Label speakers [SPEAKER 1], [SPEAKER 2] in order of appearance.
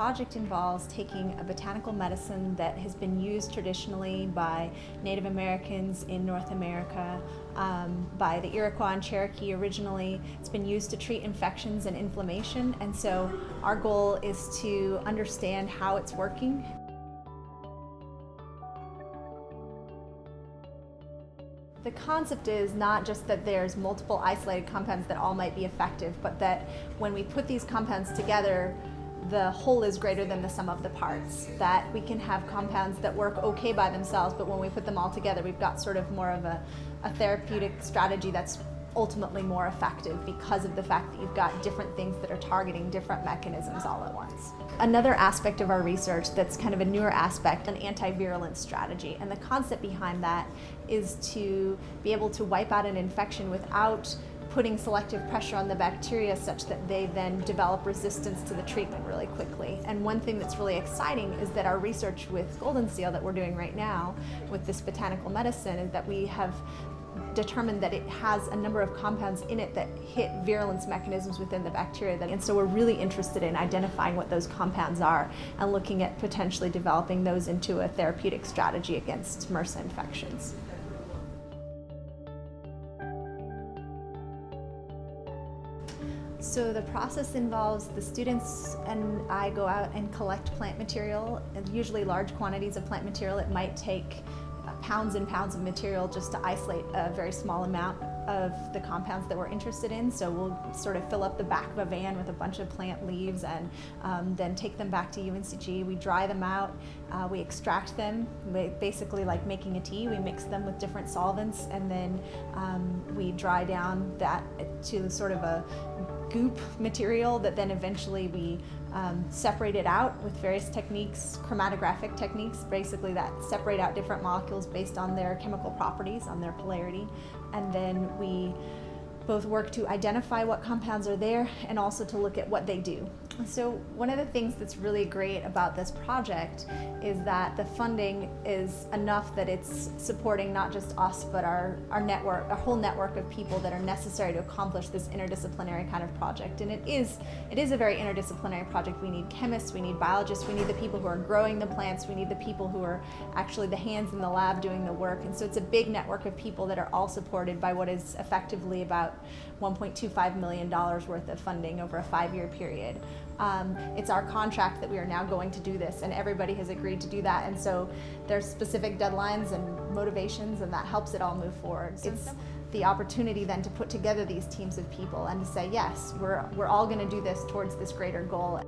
[SPEAKER 1] project involves taking a botanical medicine that has been used traditionally by Native Americans in North America, by the Iroquois and Cherokee originally. It's been used to treat infections and inflammation, and so our goal is to understand how it's working. The concept is not just that there's multiple isolated compounds that all might be effective, but that when we put these compounds together, the whole is greater than the sum of the parts. That we can have compounds that work okay by themselves, but when we put them all together, we've got sort of more of a therapeutic strategy that's ultimately more effective because of the fact that you've got different things that are targeting different mechanisms all at once. Another aspect of our research that's kind of a newer aspect, an anti-virulence strategy, and the concept behind that is to be able to wipe out an infection without putting selective pressure on the bacteria such that they then develop resistance to the treatment really quickly. And one thing that's really exciting is that our research with golden seal that we're doing right now with this botanical medicine is that we have determined that it has a number of compounds in it that hit virulence mechanisms within the bacteria. And so we're really interested in identifying what those compounds are and looking at potentially developing those into a therapeutic strategy against MRSA infections. So the process involves the students and I go out and collect plant material, and usually large quantities of plant material. It might take pounds and pounds of material just to isolate a very small amount of the compounds that we're interested in. So we'll sort of fill up the back of a van with a bunch of plant leaves and then take them back to UNCG. We dry them out, we extract them, basically like making a tea. We mix them with different solvents, and then we dry down that to sort of a goop material that then eventually we separate it out with various techniques, chromatographic techniques, basically that separate out different molecules based on their chemical properties, on their polarity, and then we both work to identify what compounds are there and also to look at what they do. So one of the things that's really great about this project is that the funding is enough that it's supporting not just us, but our network, a whole network of people that are necessary to accomplish this interdisciplinary kind of project. And it is a very interdisciplinary project. We need chemists, we need biologists, we need the people who are growing the plants, we need the people who are actually the hands in the lab doing the work. And so it's a big network of people that are all supported by what is effectively about $1.25 million worth of funding over a 5-year period. It's our contract that we are now going to do this, and everybody has agreed to do that, and so there's specific deadlines and motivations, and that helps it all move forward. It's the opportunity then to put together these teams of people and to say, yes, we're all going to do this towards this greater goal.